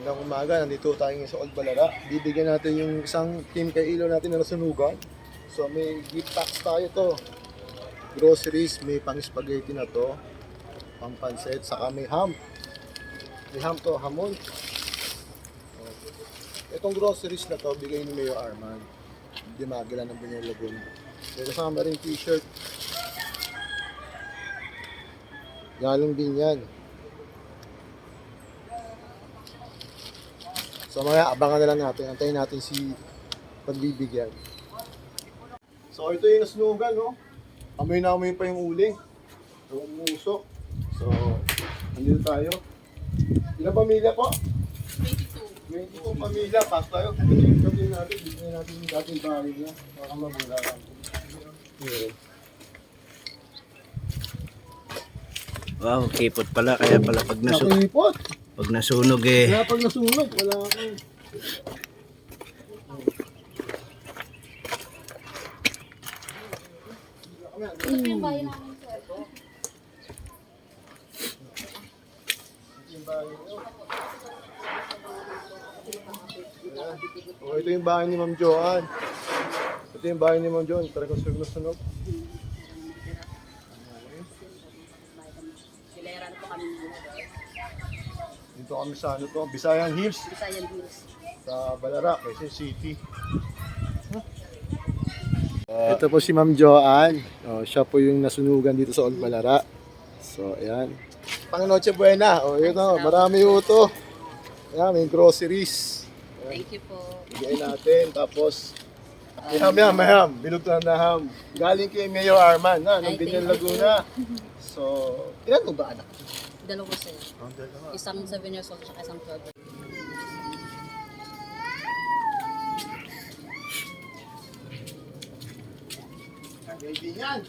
Magandang umaga, nandito tayo ngayon sa Old Balara. Bibigyan natin yung isang team kay Ilo natin na nasunugan. So may gift packs tayo to. Groceries, may pang spaghetti na to. Pang pansit, saka may ham. May ham to, hamon. Itong groceries na to, bigay ni Mayor Arman. Hindi magila ng Bunyang Laguna. May kasama rin t-shirt. Galing din yan. So maya, abangan na lang natin. Antayin natin si pagbibigyan. So ito yung nasunugan, no? Amoy na amoy pa yung uling. So umusok. So, nandito tayo. Ilang pamilya po? 22 pamilya. Pas tayo. Bigyan natin. Bigyan natin yung dating bahay niya. Baka mabula lang. Wow, kipot pala. Kaya pala pag Nakipot. pag nasunog eh. Kaya pag nasunog, wala akong... Ito yung bayan namin, sir. Oh, ito yung bahay ni Ma'am Joan. Ito yung bahay ni Ma'am Joan. Talagang sunog. Silera na po kami nila. Dito kami sa ano to, Bisayan Hills. Bisayan Hills. Sa Balara, Quezon City. Ito po si Ma'am Joan. Oh, siya po yung nasunugan dito sa Old Balara. So, ayan. Pang Noche Buena. Oh, ito, marami po ito. Ayan, may groceries. Thank you po. Bigay natin. Tapos, may ham. Binutuan na ham. Galing kay Mayor Arman, ng Ay, Binyang thank you. Laguna. So, ilan mo ba anak? Dalawa, sir. Ang dalawa. Isang 7 years old at isang 12. Kaibigan.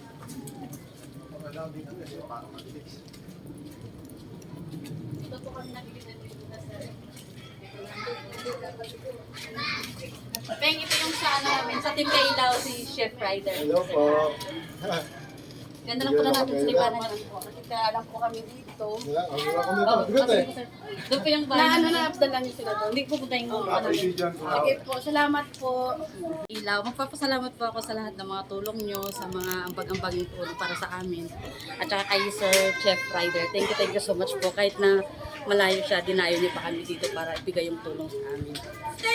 Pagkakalang dito kasi parang mabilis. Ito po kami nakikita dito, sir. Peng, ito yung sa ano namin, sa Team Kailaw, si Chef Ryder. Hello po. Ganda lang po na natin sa lipanan lang po. Nakita lang po kami dito. Ang wala ko nito. Bigat eh. Doon po yung bahay. Na na-upsdan lang yung sila doon. Hindi po punta yung Kaibigan ko. Okay po, salamat po. Ilaw, magpapasalamat po ako sa lahat ng mga tulong nyo, sa mga ambag-ambaging tulong para sa amin. At saka kay Sir Chef Ryder. Thank you so much po. Kahit na malayo siya, dinayo niyo pa kami dito para ibigay yung tulong sa amin.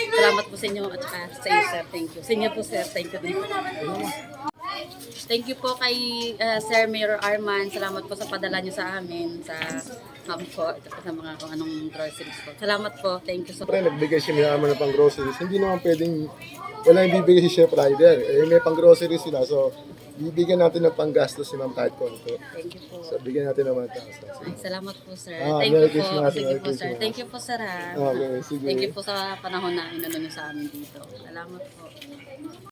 Salamat po sa inyo at saka sa iyo, Sir. Thank you. Sa inyo po, Sir. Thank you din po. Thank you po kay Sir Mayor Arman. Salamat po sa padala niyo sa amin, sa ma'am ko, at sa mga kung anong groceries po. Salamat po. Thank you so much. Siyempre, nagbigay si Mayor Arman ng pang groceries. Hindi naman pwedeng wala yung bibigay si Chef Ryder. Eh, may pang groceries sila. So, bibigyan natin ng panggastos si Ma'am kahit konti. Thank you po. So, bigyan natin ng 1,000. Ay, salamat po, sir. Ah, Thank Merry you po. Christmas, Thank you Merry po, sir. Christmas. Thank you po, sir. Ha. Okay, sige. Thank you po sa panahon na inano niyo sa amin dito. Salamat po.